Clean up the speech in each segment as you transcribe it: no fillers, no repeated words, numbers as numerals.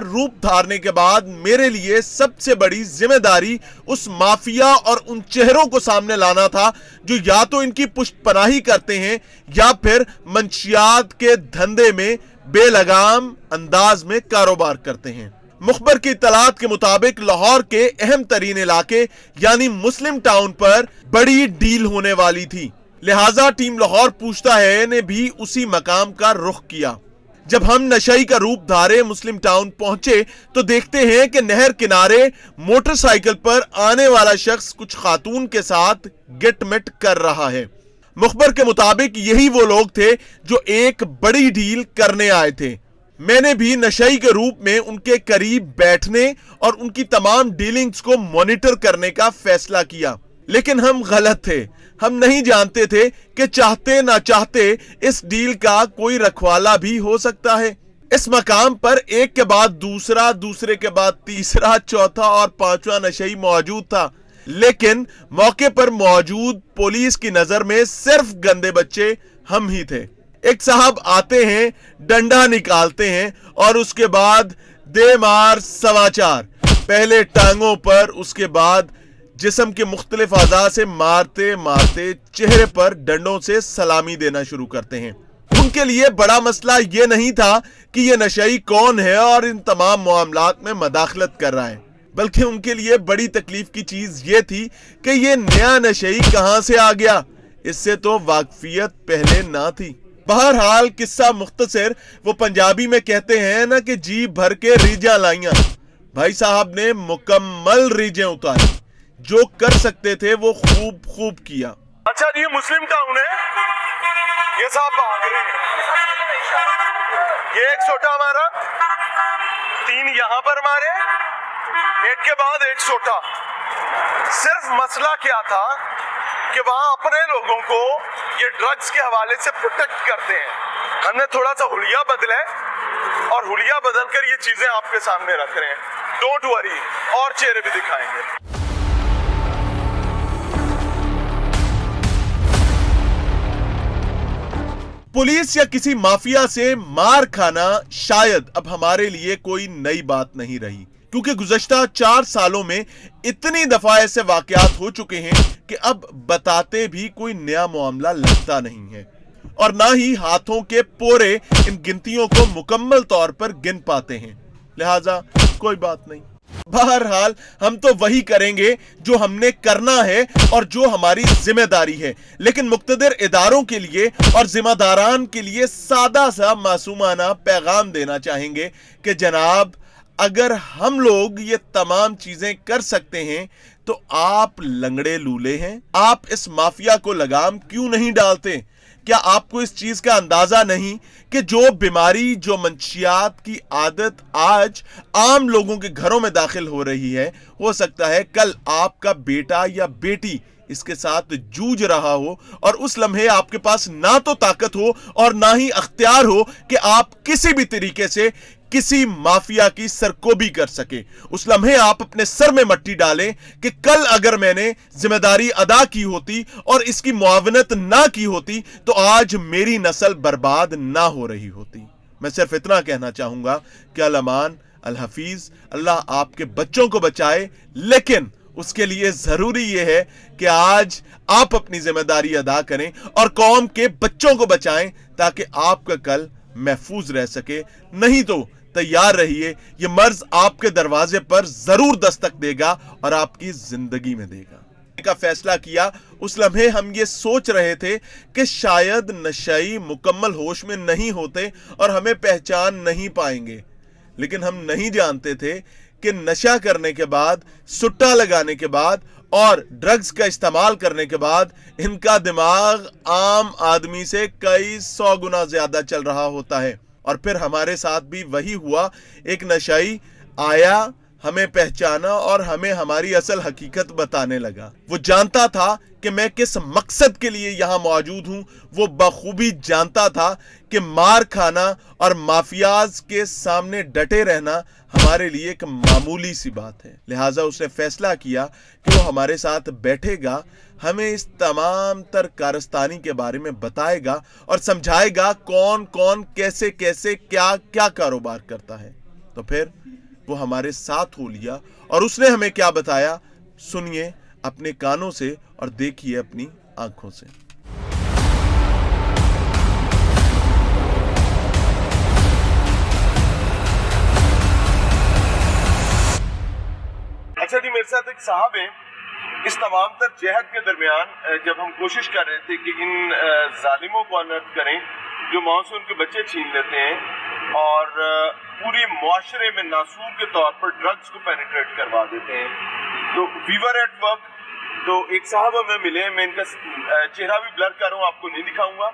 روپ دھارنے کے بعد میرے لیے سب سے بڑی ذمہ داری اس مافیا اور ان چہروں کو سامنے لانا تھا جو یا تو ان کی پشت پناہی کرتے ہیں یا پھر منشیات کے دھندے میں بے لگام انداز میں کاروبار کرتے ہیں۔ مخبر کی اطلاعات کے مطابق لاہور کے اہم ترین علاقے یعنی مسلم ٹاؤن پر بڑی ڈیل ہونے والی تھی، لہٰذا ٹیم لاہور پوچھتا ہے نے بھی اسی مقام کا رخ کیا۔ جب ہم نشئی کا روپ دھارے مسلم ٹاؤن پہنچے تو دیکھتے ہیں کہ نہر کنارے موٹر سائیکل پر آنے والا شخص کچھ خاتون کے ساتھ گٹ مٹ کر رہا ہے۔ مخبر کے مطابق یہی وہ لوگ تھے جو ایک بڑی ڈیل کرنے آئے تھے۔ میں نے بھی نشئی کے روپ میں ان کے قریب بیٹھنے اور ان کی تمام ڈیلنگز کو مانیٹر کرنے کا فیصلہ کیا، لیکن ہم غلط تھے۔ ہم نہیں جانتے تھے کہ چاہتے نہ چاہتے اس ڈیل کا کوئی رکھوالا بھی ہو سکتا ہے۔ اس مقام پر ایک کے بعد دوسرا، دوسرے کے بعد تیسرا، چوتھا اور پانچواں نشئی موجود تھا، لیکن موقع پر موجود پولیس کی نظر میں صرف گندے بچے ہم ہی تھے۔ ایک صاحب آتے ہیں، ڈنڈا نکالتے ہیں اور اس کے بعد دے مار سواچار، پہلے ٹانگوں پر، اس کے بعد جسم کے مختلف اعضاء سے مارتے مارتے چہرے پر ڈنڈوں سے سلامی دینا شروع کرتے ہیں۔ ان کے لیے بڑا مسئلہ یہ نہیں تھا کہ یہ نشئی کون ہے اور ان تمام معاملات میں مداخلت کر رہا ہے، بلکہ ان کے لیے بڑی تکلیف کی چیز یہ تھی کہ یہ نیا نشئی کہاں سے آ گیا، اس سے تو واقفیت پہلے نہ تھی۔ بہرحال قصہ مختصر، وہ پنجابی میں کہتے ہیں نا کہ جی بھر کے ریجاں لائیاں، بھائی صاحب نے مکمل ریجیں اتاری، جو کر سکتے تھے وہ خوب کیا۔ اچھا جی، مسلم ٹاؤن ہے، یہ صاحب بھاگ رہے ہیں، یہ ایک سوٹا مارا، 3 یہاں پر مارے، ایک کے بعد ایک سوٹا۔ صرف مسئلہ کیا تھا کہ وہاں اپنے لوگوں کو یہ ڈرگز کے حوالے سے پروٹیکٹ کرتے ہیں۔ ہم نے تھوڑا سا حلیہ بدلا ہے اور حلیہ بدل کر یہ چیزیں آپ کے سامنے رکھ رہے ہیں، ڈونٹ وری، اور چہرے بھی دکھائیں گے۔ پولیس یا کسی مافیا سے مار کھانا شاید اب ہمارے لیے کوئی نئی بات نہیں رہی، کیونکہ گزشتہ 4 سالوں میں اتنی دفعہ ایسے واقعات ہو چکے ہیں کہ اب بتاتے بھی کوئی نیا معاملہ لگتا نہیں ہے، اور نہ ہی ہاتھوں کے پورے ان گنتیوں کو مکمل طور پر گن پاتے ہیں، لہٰذا کوئی بات نہیں۔ بہرحال ہم تو وہی کریں گے جو ہم نے کرنا ہے اور جو ہماری ذمہ داری ہے، لیکن مقتدر اداروں کے لیے اور ذمہ داران کے لیے سادہ سا معصومانہ پیغام دینا چاہیں گے کہ جناب، اگر ہم لوگ یہ تمام چیزیں کر سکتے ہیں تو آپ لنگڑے لولے ہیں؟ آپ اس مافیا کو لگام کیوں نہیں ڈالتے؟ کیا آپ کو اس چیز کا اندازہ نہیں کہ جو بیماری، جو منشیات کی عادت آج عام لوگوں کے گھروں میں داخل ہو رہی ہے، ہو سکتا ہے کل آپ کا بیٹا یا بیٹی اس کے ساتھ جوجھ رہا ہو، اور اس لمحے آپ کے پاس نہ تو طاقت ہو اور نہ ہی اختیار ہو کہ آپ کسی بھی طریقے سے کسی مافیا کی سرکوبی کر سکے۔ اس لمحے آپ اپنے سر میں مٹی ڈالیں کہ کل اگر میں نے ذمہ داری ادا کی ہوتی اور اس کی معاونت نہ کی ہوتی تو آج میری نسل برباد نہ ہو رہی ہوتی۔ میں صرف اتنا کہنا چاہوں گا کہ الامان، الحفیظ، اللہ آپ کے بچوں کو بچائے، لیکن اس کے لیے ضروری یہ ہے کہ آج آپ اپنی ذمہ داری ادا کریں اور قوم کے بچوں کو بچائیں تاکہ آپ کا کل محفوظ رہ سکے۔ نہیں تو تیار رہیے، یہ مرض آپ کے دروازے پر ضرور دستک دے گا اور آپ کی زندگی میں دے گا۔ کا فیصلہ کیا، اس لمحے ہم یہ سوچ رہے تھے کہ شاید نشئی مکمل ہوش میں نہیں ہوتے اور ہمیں پہچان نہیں پائیں گے، لیکن ہم نہیں جانتے تھے کہ نشہ کرنے کے بعد، سٹا لگانے کے بعد اور ڈرگز کا استعمال کرنے کے بعد ان کا دماغ عام آدمی سے کئی 100 گنا زیادہ چل رہا ہوتا ہے۔ اور پھر ہمارے ساتھ بھی وہی ہوا، ایک نشئی آیا، ہمیں پہچانا اور ہمیں ہماری اصل حقیقت بتانے لگا۔ وہ جانتا تھا کہ میں کس مقصد کے لیے یہاں موجود ہوں۔ وہ بخوبی جانتا تھا کہ مار کھانا اور مافیاز کے سامنے ڈٹے رہنا ہمارے لیے ایک معمولی سی بات ہے، لہٰذا اس نے فیصلہ کیا کہ وہ ہمارے ساتھ بیٹھے گا، ہمیں اس تمام تر کارستانی کے بارے میں بتائے گا اور سمجھائے گا کون کون کیسے کیسے کیا کیا کاروبار کرتا ہے۔ تو پھر وہ ہمارے ساتھ ہو لیا اور اس نے ہمیں کیا بتایا، سنیے اپنے کانوں سے اور دیکھیے اپنی آنکھوں سے۔ اچھا جی، میرے ساتھ ایک صاحب ہیں۔ اس تمام تر جہد کے درمیان جب ہم کوشش کر رہے تھے کہ ان ظالموں کو انرتھ کریں جو ماؤں سے ان کے بچے چھین لیتے ہیں اور پوری معاشرے میں ناسور کے طور پر ڈرگز کو پینیٹریٹ کروا دیتے ہیں، تو وی ور ایٹ ورک، تو ایک صاحب ہمیں ملے، میں ان کا چہرہ بھی بلر کر رہا ہوں، آپ کو نہیں دکھاؤں گا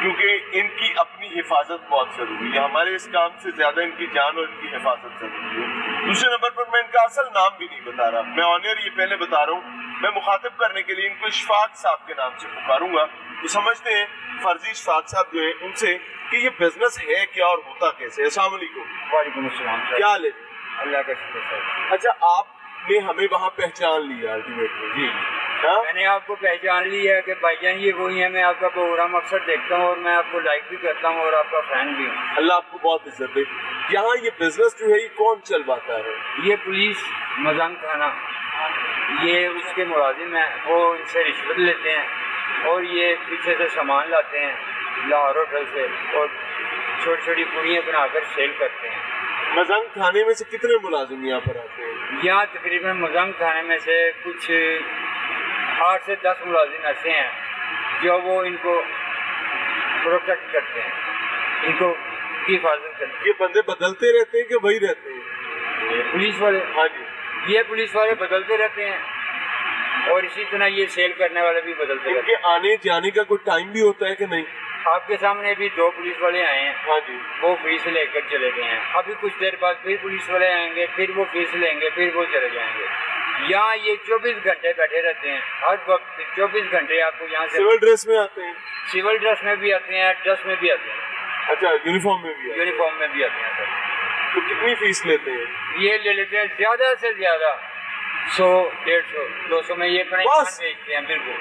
کیونکہ ان کی اپنی حفاظت بہت ضروری ہے، ہمارے اس کام سے زیادہ ان کی جان اور ان کی حفاظت ضروری ہے۔ دوسرے نمبر پر میں ان کا اصل نام بھی نہیں بتا رہا، میں آنر یہ پہلے بتا رہا ہوں، میں مخاطب کرنے کے لیے ان کو اشفاق صاحب کے نام سے پکاروں گا۔ وہ سمجھتے ہیں فرضی اشفاق صاحب جو ہیں ان سے کہ یہ بزنس ہے کیا اور ہوتا کیسے۔ السلام علیکم۔ وعلیکم السلام سر۔ کیا حال ہے؟ اللہ کا شکر سر۔ اچھا، آپ نے ہمیں وہاں پہچان لیا الٹیمیٹلی؟ جی، ہاں؟ میں نے آپ کو پہچان لی ہے کہ بھائی جان یہ وہی ہے، میں آپ کا پروگرام اکثر دیکھتا ہوں اور میں آپ کو لائک بھی کرتا ہوں اور آپ کا فین بھی ہوں۔ اللہ آپ کو بہت عزت دے۔ یہاں یہ بزنس جو ہے یہ کون چلواتا ہے؟ یہ پولیس مزنگ تھانہ، یہ اس کے ملازم ہیں، وہ ان سے رشوت لیتے ہیں اور یہ پیچھے سے سامان لاتے ہیں لاہور ہوٹل سے اور چھوٹی چھوٹی پوریاں بنا کر سیل کرتے ہیں۔ مزنگ تھانے میں سے کتنے ملازم یہاں پر آتے ہیں؟ یہاں تقریباً مزنگ تھانے میں سے کچھ 8 سے 10 ملازم ایسے ہیں جو وہ ان کو پروٹیکٹ کرتے ہیں، ان کو کی حفاظت کرتے ہیں۔ یہ بندے بدلتے رہتے ہیں کہ وہی رہتے ہیں؟ پولیس والے، ہاں جی۔ یہ پولیس والے بدلتے رہتے ہیں اور اسی طرح یہ سیل کرنے والے بھی بدلتے ان رہتے کے آنے جانے کا کوئی ٹائم بھی ہوتا ہے کہ نہیں؟ ہیں۔ آپ کے سامنے بھی 2 پولیس والے آئے ہیں، ہاں جی۔ وہ فیس لے کر چلے گئے ہیں، ابھی کچھ دیر بعد پھر پولیس والے آئیں گے، پھر وہ فیس لیں گے، پھر وہ چلے جائیں گے۔ یہاں یہ 24 گھنٹے بیٹھے رہتے ہیں، ہر وقت 24 گھنٹے آپ کو یہاں سے سول ڈریس میں آتے ہیں؟ سول ڈریس میں بھی آتے ہیں، ڈریس میں بھی آتے ہیں، اچھا، یونیفارم میں بھی آتے ہیں؟ یونیفارم میں بھی آتے ہیں سر۔ تو کتنی فیس لیتے ہیں؟ یہ لے لیتے ہیں زیادہ سے زیادہ 100، 150، 200 میں یہ پڑے بس؟ بیچتے ہیں۔ بالکل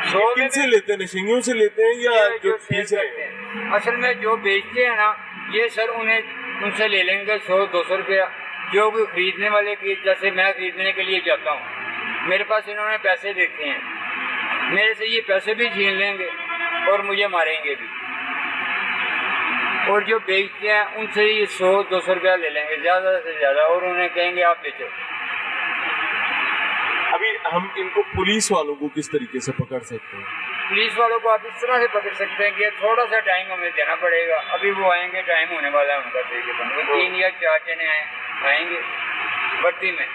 100 کن سے لیتے ہیں؟ نشنگیوں سے لیتے ہیں یا جو سیل فیس کرتے ہیں؟ اصل میں جو بیچتے ہیں نا، یہ سر انہیں ان سے لے لیں گے 100-200 روپیہ، جو بھی خریدنے والے کی، جیسے میں خریدنے کے لیے جاتا ہوں، میرے پاس انہوں نے پیسے دیتے ہیں، میرے سے یہ پیسے بھی چھین لیں گے اور مجھے ماریں گے بھی، اور جو بیچتے ہیں ان سے یہ 100-200 روپیہ لے لیں گے زیادہ سے زیادہ اور انہیں کہیں گے آپ بیچو۔ ابھی ہم ان کو پولیس والوں کو کس طریقے سے پکڑ سکتے ہیں؟ پولیس والوں کو آپ اس طرح سے پکڑ سکتے ہیں کہ تھوڑا سا ٹائم ہمیں دینا پڑے گا، ابھی وہ آئیں گے، ٹائم ہونے والا ہے ان کا، 3 یا 4 جنے آئیں گے بھرتی میں،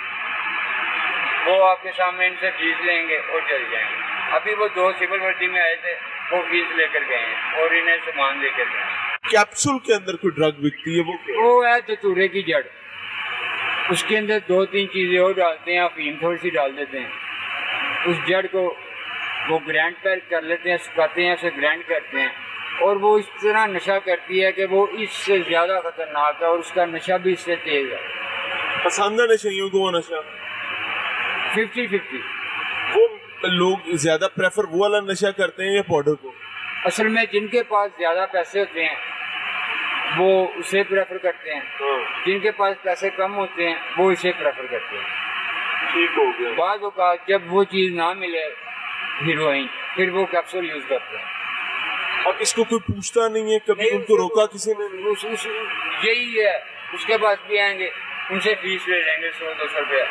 وہ آپ کے سامنے ان سے فیس لیں گے اور چل جائیں گے۔ ابھی وہ 2 سول بھرتی میں آئے تھے، وہ فیس لے کر گئے ہیں اور انہیں سامان دے کر گئے ہیں۔ کیپسول کے اندر کوئی ڈرگ بکتی ہے، وہ کیا؟ وہ ہے دتورے کی جڑ، اس کے اندر 2-3 چیزیں اور ڈالتے ہیں، افیم تھوڑی سی ڈال دیتے ہیں، اس جڑ کو وہ گرینڈ پر کر لیتے ہیں، سکھاتے ہیں، اسے گرینڈ کرتے ہیں اور وہ اس طرح نشہ کرتی ہے کہ وہ اس سے زیادہ خطرناک ہے اور اس کا نشہ بھی اس سے تیز ہے۔ پسند ہے نشیوں کو وہ نشہ؟ 50-50۔ وہ لوگ زیادہ پریفر وہ والا نشہ کرتے ہیں یا پاؤڈر کو؟ اصل میں جن کے پاس زیادہ پیسے ہوتے ہیں وہ اسے پریفر کرتے ہیں، جن کے پاس پیسے کم ہوتے ہیں وہ اسے پریفر کرتے ہیں۔ ٹھیک ہو گیا۔ بعض اوقات جب وہ چیز نہ ملے ہیروئن، پھر وہ کیپسول یوز کرتے ہیں۔ اور اس کو کوئی پوچھتا نہیں ہے کبھی؟ ان کو روکا کسی نے؟ یہی ہے، اس کے پاس بھی آئیں گے، ان سے فیس لے لیں گے 100-200 روپیہ،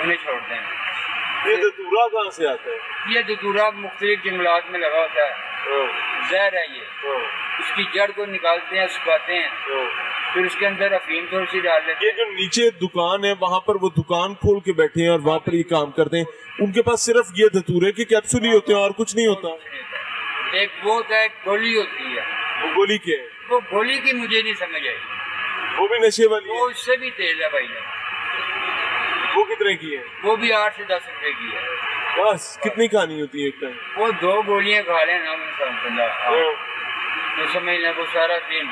انہیں چھوڑ دیں گے۔ یہ دتورا کہاں سے آتا ہے؟ یہ دتورا مختلف جنگلات میں لگا ہوتا ہے، زہر ہے یہ، اس کی جڑ کو نکالتے ہیں، سکھاتے ہیں، پھر اس کے اندر افیم تھوڑی سی ڈال لیتے ہیں۔ یہ جو نیچے دکان ہے وہاں پر وہ دکان کھول کے بیٹھے ہیں اور وہاں پر یہ کام کرتے ہیں، ان کے پاس صرف یہ دتورے کے کیپسول ہی ہوتے ہیں اور کچھ نہیں ہوتا؟ ایک وہ ہوتا ہے، ایک گولی ہوتی ہے۔ وہ گولی کیا ہے؟ وہ گولی کی مجھے نہیں سمجھ آئی، وہ بھی نشے والی وہ اس سے بھی تیز ہے بھائی جان. وہ کتنے کی ہے؟ وہ بھی 8 سے 10 روپے کی ہے. بس کتنی کھانی ہوتی ہے ایک ٹائم؟ وہ 2 گولیاں کھا لیں نا انسان بندہ تو سمجھ لیں وہ سارا دن